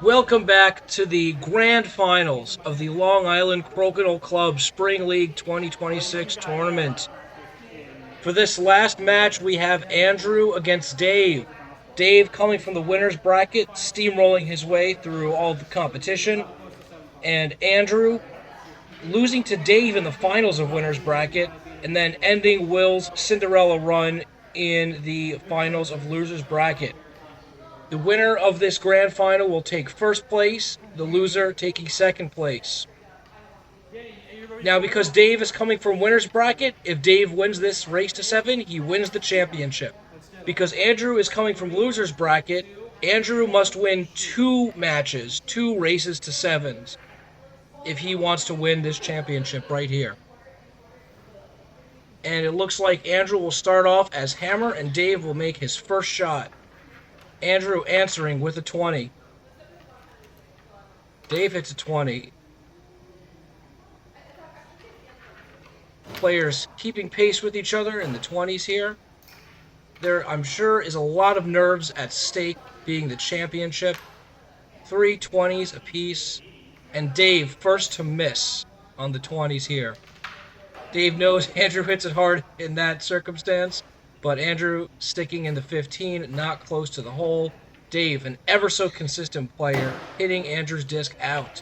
Welcome back to the grand finals of the Long Island Crokinole Club Spring League 2026 tournament. For this last match, we have Andrew against Dave. Dave coming from the winner's bracket, steamrolling his way through all the competition, and Andrew losing to Dave in the finals of winner's bracket, and then ending Will's Cinderella run in the finals of loser's bracket. The winner of this grand final will take first place, the loser taking second place. Now, because Dave is coming from winner's bracket, if Dave wins this race to 7, he wins the championship. Because Andrew is coming from loser's bracket, Andrew must win 2 matches, 2 races to 7s, if he wants to win this championship right here. And it looks like Andrew will start off as hammer and Dave will make his first shot. Andrew answering with a 20. Dave hits a 20. Players keeping pace with each other in the 20s here. There, I'm sure, is a lot of nerves at stake being the championship. 3 20s apiece. And Dave first to miss on the 20s here. Dave knows Andrew hits it hard in that circumstance. But Andrew sticking in the 15, not close to the hole. Dave, an ever so consistent player, hitting Andrew's disc out.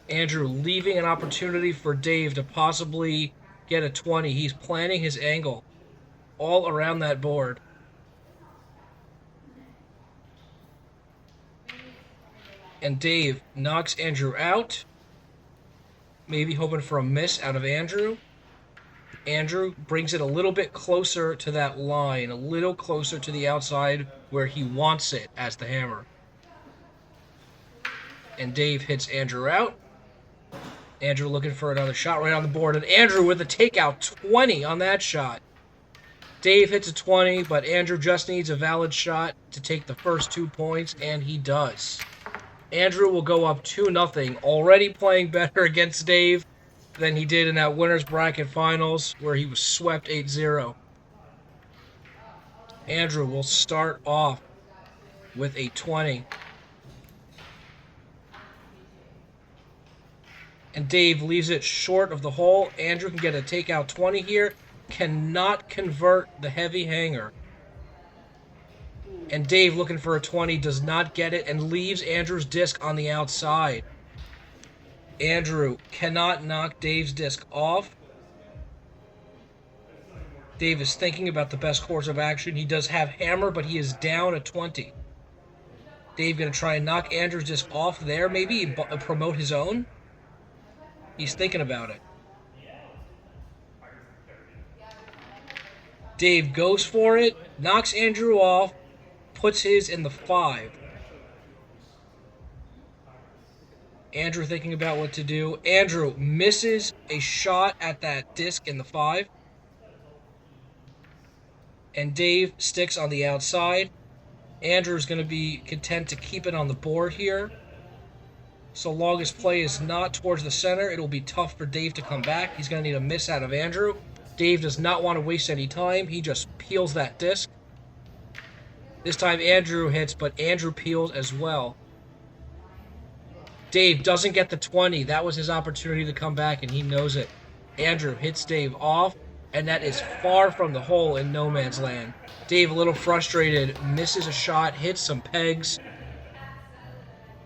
Andrew leaving an opportunity for Dave to possibly get a 20. He's planning his angle all around that board. And Dave knocks Andrew out. Maybe hoping for a miss out of Andrew. Andrew brings it a little bit closer to that line, a little closer to the outside where he wants it as the hammer. And Dave hits Andrew out. Andrew looking for another shot right on the board, and Andrew with a takeout 20 on that shot. Dave hits a 20, but Andrew just needs a valid shot to take the first 2 points, and he does. Andrew will go up 2-0, already playing better against Dave than he did in that winner's bracket finals where he was swept 8-0. Andrew will start off with a 20. And Dave leaves it short of the hole. Andrew can get a takeout 20 here. Cannot convert the heavy hanger. And Dave looking for a 20 does not get it and leaves Andrew's disc on the outside. Andrew cannot knock Dave's disc off. Dave is thinking about the best course of action. He does have hammer, but he is down a 20. Dave going to try and knock Andrew's disc off there, maybe promote his own. He's thinking about it. Dave goes for it, knocks Andrew off, puts his in the 5. Andrew thinking about what to do. Andrew misses a shot at that disc in the 5. And Dave sticks on the outside. Andrew's going to be content to keep it on the board here. So long as play is not towards the center, it'll be tough for Dave to come back. He's going to need a miss out of Andrew. Dave does not want to waste any time. He just peels that disc. This time Andrew hits, but Andrew peels as well. Dave doesn't get the 20. That was his opportunity to come back, and he knows it. Andrew hits Dave off, and that is far from the hole in no man's land. Dave, a little frustrated, misses a shot, hits some pegs,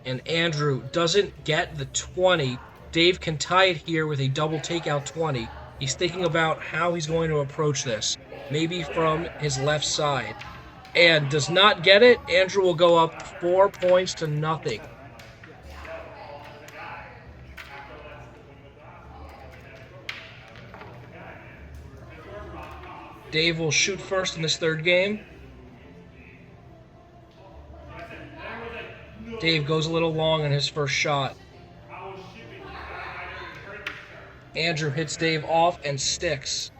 and Andrew doesn't get the 20. Dave can tie it here with a double takeout 20. He's thinking about how he's going to approach this, maybe from his left side. And does not get it. Andrew will go up 4 points to nothing. Dave will shoot first in this third game. Dave goes a little long on his first shot. Andrew hits Dave off and sticks.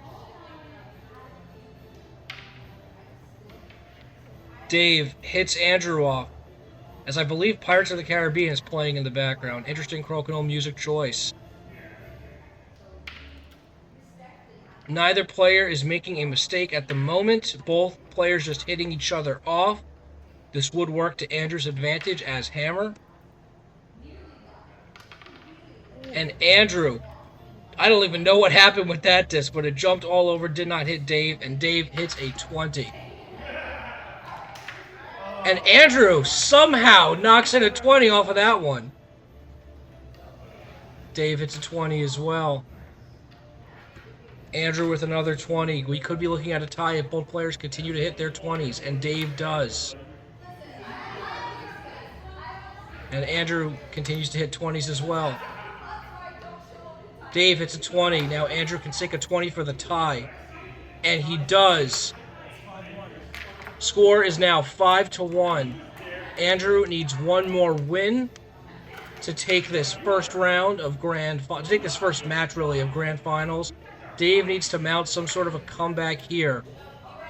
Dave hits Andrew off, as I believe Pirates of the Caribbean is playing in the background. Interesting Crokinole music choice. Neither player is making a mistake at the moment. Both players just hitting each other off. This would work to Andrew's advantage as hammer. And Andrew, I don't even know what happened with that disc, but it jumped all over, did not hit Dave, and Dave hits a 20. And Andrew somehow knocks in a 20 off of that one. Dave hits a 20 as well. Andrew with another 20. We could be looking at a tie if both players continue to hit their 20s, and Dave does. And Andrew continues to hit 20s as well. Dave hits a 20. Now Andrew can sink a 20 for the tie. And he does. Score is now 5-1. Andrew needs one more win to take this first round of to take this first match, really, of Grand Finals. Dave needs to mount some sort of a comeback here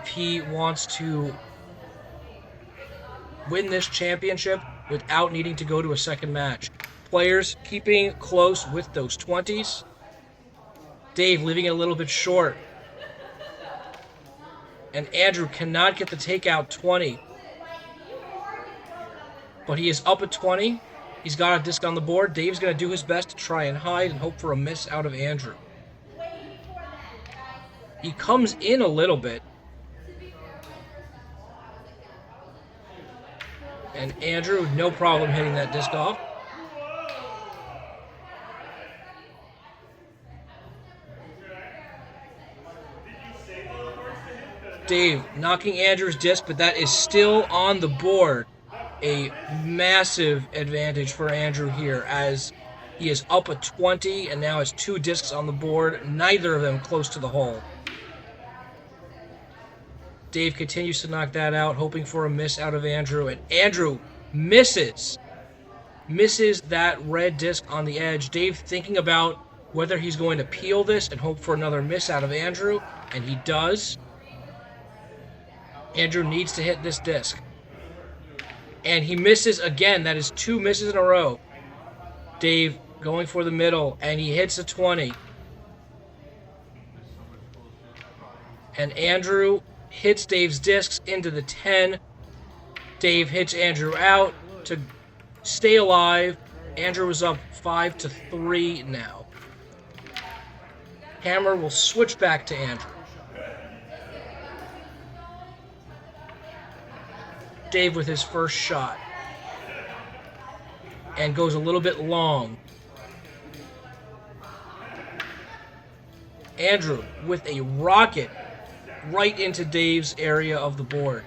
if he wants to win this championship without needing to go to a second match. Players keeping close with those 20s. Dave leaving it a little bit short. And Andrew cannot get the takeout 20. But he is up at 20. He's got a disc on the board. Dave's going to do his best to try and hide and hope for a miss out of Andrew. He comes in a little bit. And Andrew, no problem hitting that disc off. Dave knocking Andrew's disc, but that is still on the board. A massive advantage for Andrew here as he is up at 20 and now has 2 discs on the board, neither of them close to the hole. Dave continues to knock that out, hoping for a miss out of Andrew, and Andrew misses that red disc on the edge. Dave thinking about whether he's going to peel this and hope for another miss out of Andrew, and he does. Andrew needs to hit this disc. And he misses again. That is 2 misses in a row. Dave going for the middle, and he hits a 20. And Andrew hits Dave's discs into the 10. Dave hits Andrew out to stay alive. Andrew is up 5-3 now. Hammer will switch back to Andrew. Dave with his first shot. And goes a little bit long. Andrew with a rocket right into Dave's area of the board.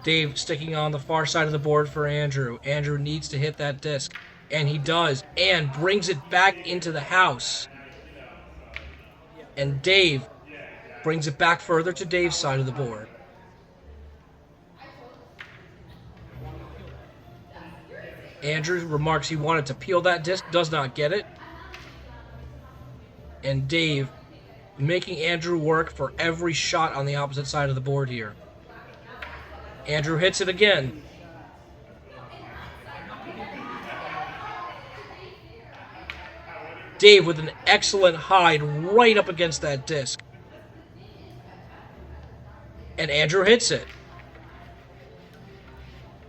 Dave sticking on the far side of the board for Andrew. Andrew needs to hit that disc. And he does. And brings it back into the house. And Dave brings it back further to Dave's side of the board. Andrew remarks he wanted to peel that disc, does not get it. And Dave making Andrew work for every shot on the opposite side of the board here. Andrew hits it again. Dave with an excellent hide right up against that disc. And Andrew hits it.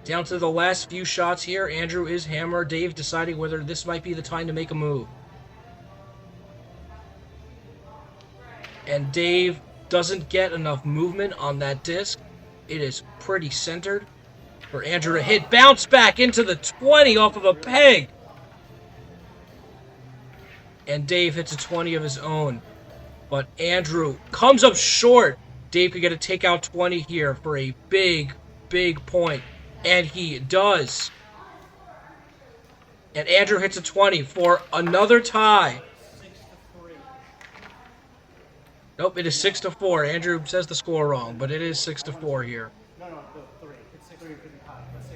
Down to the last few shots here. Andrew is hammer. Dave deciding whether this might be the time to make a move. And Dave doesn't get enough movement on that disc. It is pretty centered for Andrew to hit. Bounce back into the 20 off of a peg. And Dave hits a 20 of his own. But Andrew comes up short. Dave could get a takeout 20 here for a big, big point. And he does. And Andrew hits a 20 for another tie. Nope, it is 6-4. Andrew says the score wrong, but it is 6-4 here. No, 3. It's 6-3 for the tie. That's 6-3.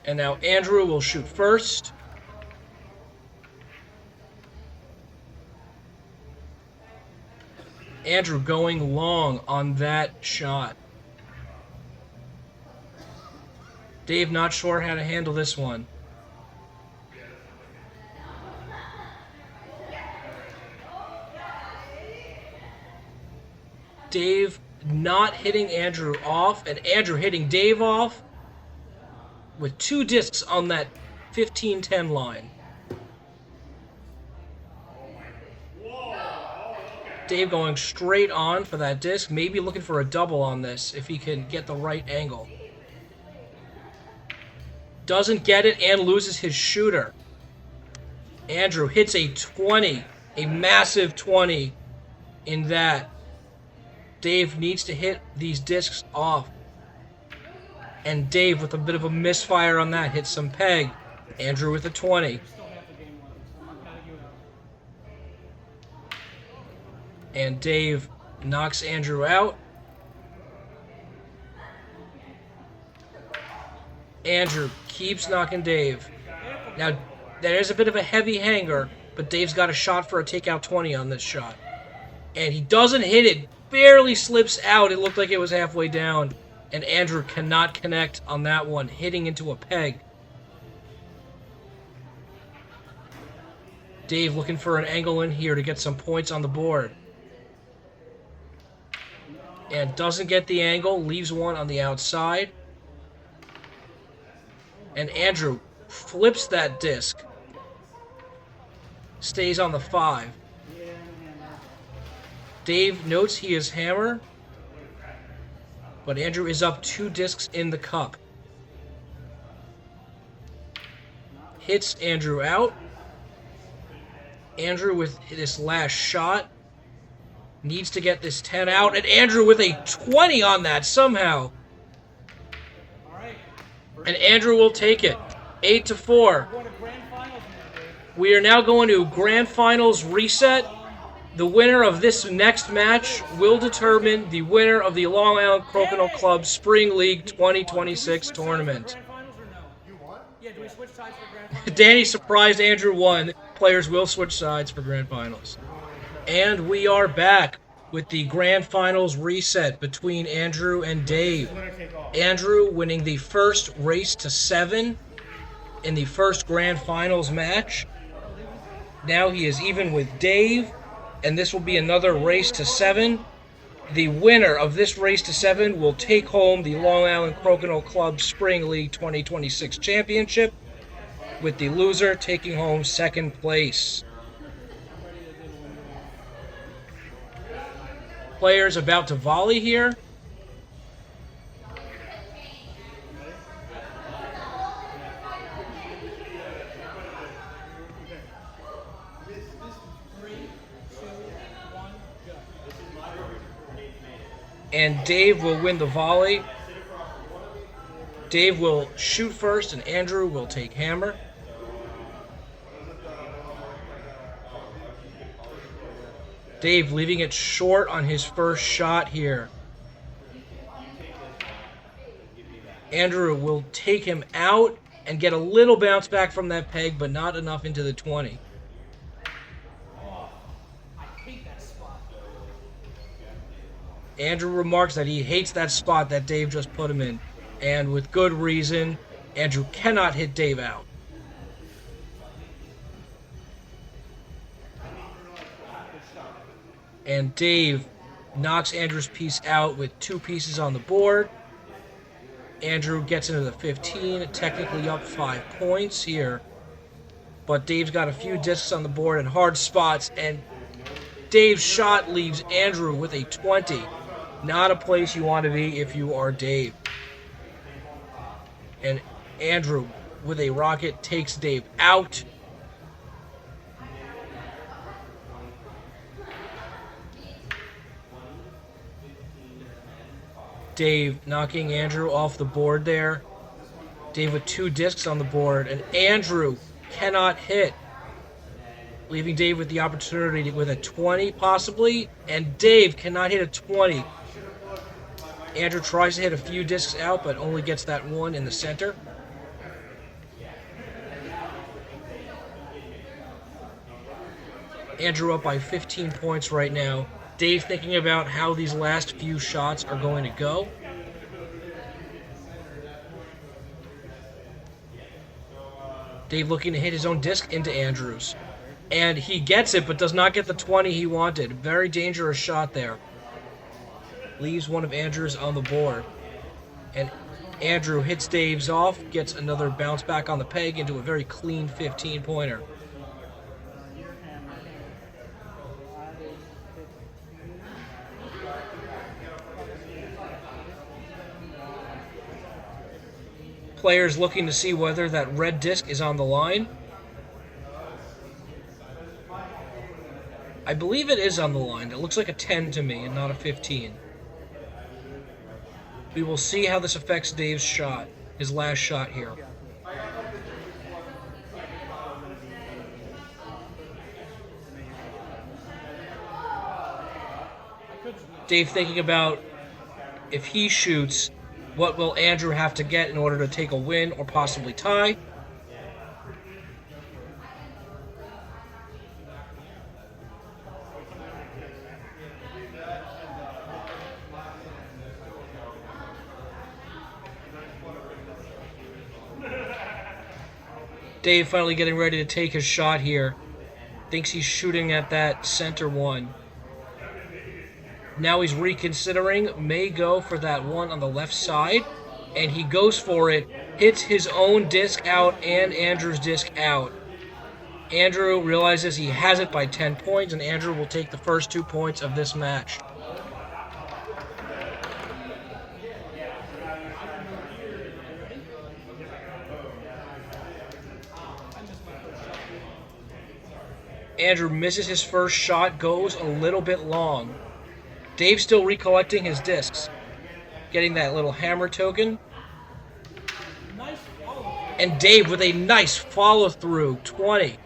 And now Andrew will shoot first. Andrew going long on that shot. Dave not sure how to handle this one. Dave not hitting Andrew off, and Andrew hitting Dave off with 2 discs on that 15-10 line. Dave going straight on for that disc, maybe looking for a double on this if he can get the right angle. Doesn't get it and loses his shooter. Andrew hits a 20, a massive 20 in that. Dave needs to hit these discs off. And Dave, with a bit of a misfire on that, hits some peg. Andrew with a 20. And Dave knocks Andrew out. Andrew keeps knocking Dave. Now, there is a bit of a heavy hanger, but Dave's got a shot for a takeout 20 on this shot. And he doesn't hit it. Barely slips out. It looked like it was halfway down. And Andrew cannot connect on that one, hitting into a peg. Dave looking for an angle in here to get some points on the board. And doesn't get the angle, leaves one on the outside. And Andrew flips that disc. Stays on the 5. Dave notes he is hammer. But Andrew is up 2 discs in the cup. Hits Andrew out. Andrew with this last shot needs to get this 10 out, and Andrew with a 20 on that somehow. And Andrew will take it. 8-4. We are now going to Grand Finals reset. The winner of this next match will determine the winner of the Long Island Crokinole Club Spring League 2026 tournament. Danny surprised Andrew won. Players will switch sides for Grand Finals. And we are back with the Grand Finals reset between Andrew and Dave. Andrew winning the first race to 7 in the first Grand Finals match. Now he is even with Dave, and this will be another race to 7. The winner of this race to 7 will take home the Long Island Crokinole Club Spring League 2026 Championship, with the loser taking home second place. Players about to volley here. And Dave will win the volley. Dave will shoot first, and Andrew will take hammer. Dave leaving it short on his first shot here. Andrew will take him out and get a little bounce back from that peg, but not enough into the 20. Andrew remarks that he hates that spot that Dave just put him in. And with good reason, Andrew cannot hit Dave out. And Dave knocks Andrew's piece out with 2 pieces on the board. Andrew gets into the 15, technically up 5 points here. But Dave's got a few discs on the board and hard spots, and Dave's shot leaves Andrew with a 20. Not a place you want to be if you are Dave. And Andrew, with a rocket, takes Dave out. Dave knocking Andrew off the board there. Dave with 2 discs on the board, and Andrew cannot hit, leaving Dave with the opportunity with a 20 possibly, and Dave cannot hit a 20. Andrew tries to hit a few discs out, but only gets that one in the center. Andrew up by 15 points right now. Dave thinking about how these last few shots are going to go. Dave looking to hit his own disc into Andrew's. And he gets it, but does not get the 20 he wanted. Very dangerous shot there. leaves one of Andrew's on the board. And Andrew hits Dave's off, gets another bounce back on the peg into a very clean 15-pointer. Players looking to see whether that red disc is on the line. I believe it is on the line. It looks like a 10 to me and not a 15. We will see how this affects Dave's shot, his last shot here. Dave thinking about if he shoots, what will Andrew have to get in order to take a win or possibly tie? Dave finally getting ready to take his shot here. Thinks he's shooting at that center one. Now he's reconsidering, may go for that one on the left side, and he goes for it, hits his own disc out and Andrew's disc out. Andrew realizes he has it by 10 points, and Andrew will take the first 2 points of this match. Andrew misses his first shot, goes a little bit long. Dave still recollecting his discs. Getting that little hammer token. And Dave with a nice follow-through, 20.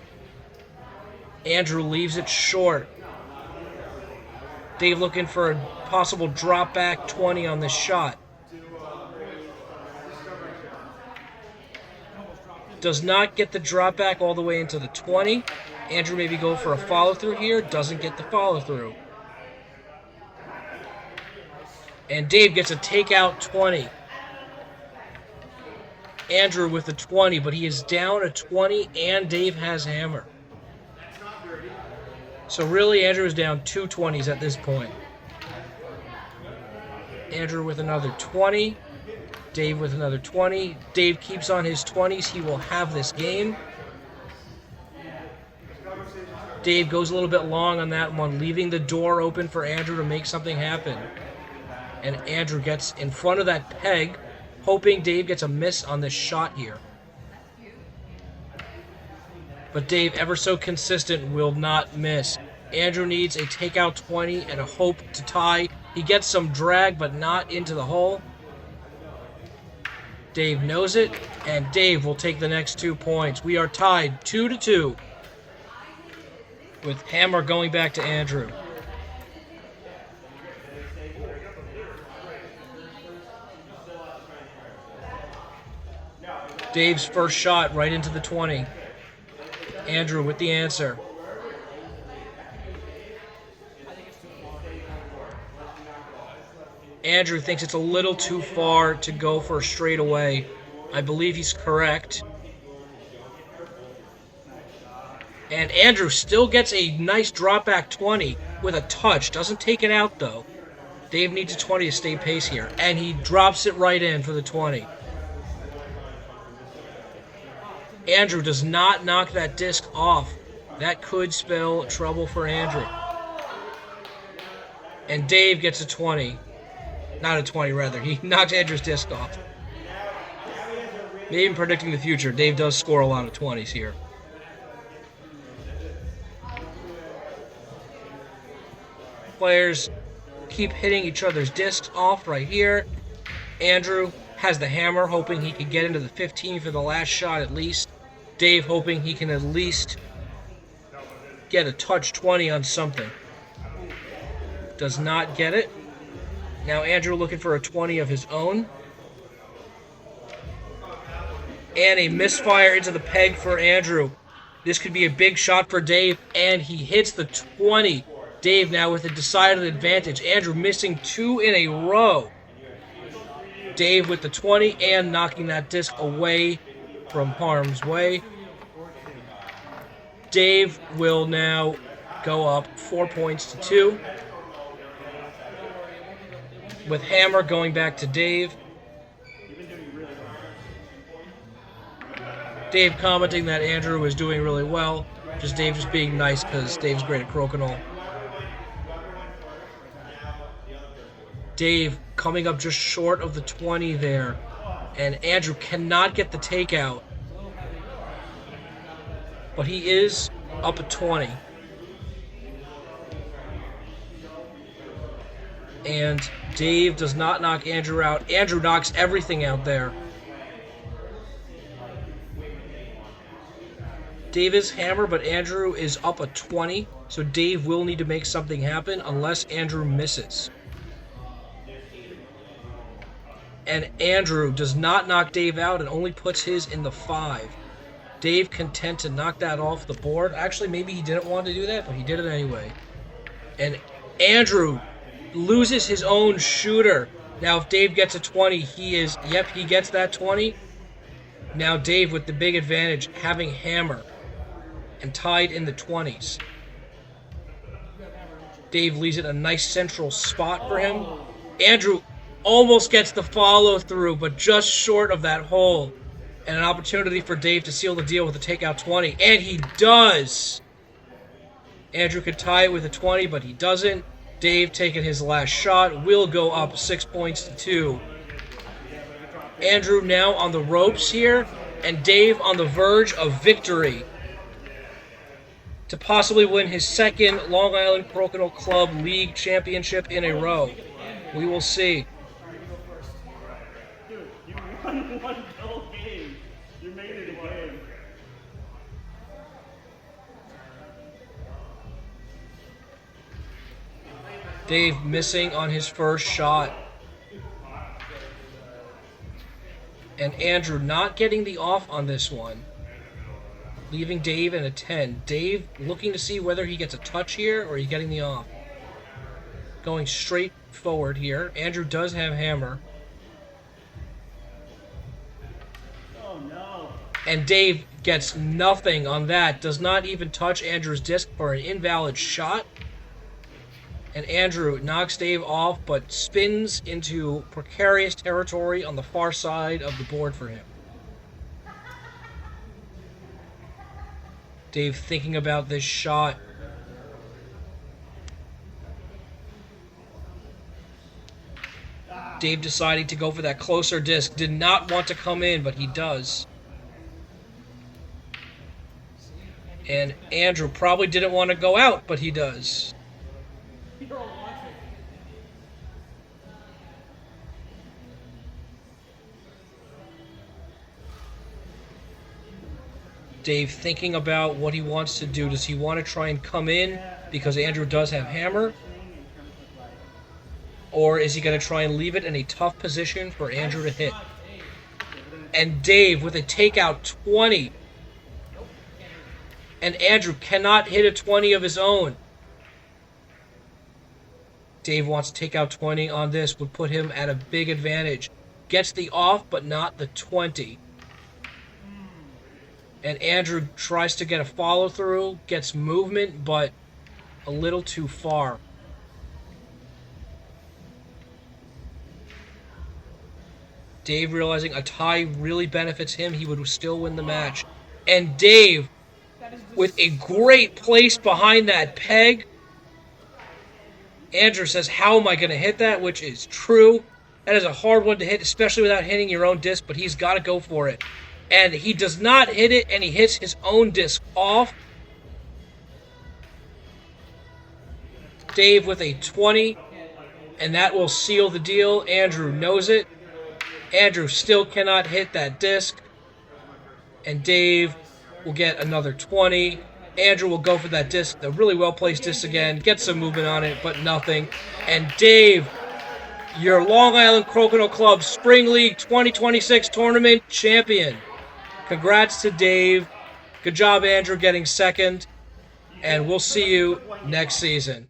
Andrew leaves it short. Dave looking for a possible drop back, 20 on this shot. Does not get the drop back all the way into the 20. Andrew maybe go for a follow-through here. Doesn't get the follow-through. And Dave gets a takeout 20. Andrew with the 20, but he is down a 20, and Dave has hammer. So really, Andrew is down 2 20s at this point. Andrew with another 20. Dave with another 20. Dave keeps on his 20s. He will have this game. Dave goes a little bit long on that one, leaving the door open for Andrew to make something happen. And Andrew gets in front of that peg, hoping Dave gets a miss on this shot here. But Dave, ever so consistent, will not miss. Andrew needs a takeout 20 and a hope to tie. He gets some drag, but not into the hole. Dave knows it, and Dave will take the next 2 points. We are tied 2-2, with hammer going back to Andrew. Dave's first shot right into the 20. Andrew with the answer. Andrew thinks it's a little too far to go for a straightaway. I believe he's correct. And Andrew still gets a nice drop back 20 with a touch. Doesn't take it out though. Dave needs a 20 to stay pace here. And he drops it right in for the 20. Andrew does not knock that disc off. That could spell trouble for Andrew. And Dave gets a 20. Not a 20, rather. He knocks Andrew's disc off. Maybe even predicting the future, Dave does score a lot of 20s here. Players keep hitting each other's discs off right here. Andrew has the hammer, hoping he can get into the 15 for the last shot at least. Dave hoping he can at least get a touch 20 on something. Does not get it. Now Andrew looking for a 20 of his own. And a misfire into the peg for Andrew. This could be a big shot for Dave, and he hits the 20. Dave now with a decided advantage. Andrew missing 2 in a row. Dave with the 20 and knocking that disc away from harm's way. Dave will now go up 4 points to 2. with hammer going back to Dave. Dave commenting that Andrew is doing really well. Just Dave just being nice because Dave's great at Crokinole. Dave coming up just short of the 20 there. And Andrew cannot get the takeout. But he is up at 20. And Dave does not knock Andrew out. Andrew knocks everything out there. Dave is hammer, but Andrew is up a 20. So Dave will need to make something happen unless Andrew misses. And Andrew does not knock Dave out and only puts his in the 5. Dave content to knock that off the board. Actually, maybe he didn't want to do that, but he did it anyway. And Andrew loses his own shooter. Now, if Dave gets a 20, he gets that 20. Now Dave with the big advantage, having hammer and tied in the 20s. Dave leaves it a nice central spot for him. Andrew almost gets the follow through, but just short of that hole. And an opportunity for Dave to seal the deal with a takeout 20. And he does! Andrew could tie it with a 20, but he doesn't. Dave, taking his last shot, will go up 6 points to 2. Andrew now on the ropes here, and Dave on the verge of victory to possibly win his second Long Island Crokinole Club League Championship in a row. We will see. Dude, you won one whole game. You made it a game. Dave missing on his first shot. And Andrew not getting the off on this one. Leaving Dave in a 10. Dave looking to see whether he gets a touch here or he's getting the off. Going straight forward here. Andrew does have hammer. Oh no. And Dave gets nothing on that. Does not even touch Andrew's disc for an invalid shot. And Andrew knocks Dave off, but spins into precarious territory on the far side of the board for him. Dave thinking about this shot. Dave deciding to go for that closer disc. Did not want to come in, but he does. And Andrew probably didn't want to go out, but he does. Dave thinking about what he wants to do. Does he want to try and come in because Andrew does have hammer? Or is he going to try and leave it in a tough position for Andrew to hit? And Dave with a takeout 20. And Andrew cannot hit a 20 of his own. Dave wants to take out 20 on this. Would put him at a big advantage. Gets the off, but not the 20. And Andrew tries to get a follow-through. Gets movement, but a little too far. Dave realizing a tie really benefits him. He would still win the match. And Dave, with a great place behind that peg. Andrew says, how am I going to hit that? Which is true. That is a hard one to hit, especially without hitting your own disc, but he's got to go for it. And he does not hit it, and he hits his own disc off. Dave with a 20, and that will seal the deal. Andrew knows it. Andrew still cannot hit that disc. And Dave will get another 20. Andrew will go for that disc, the really well-placed disc again, get some movement on it, but nothing. And Dave, your Long Island Crokinole Club Spring League 2026 tournament champion. Congrats to Dave. Good job, Andrew, getting second. And we'll see you next season.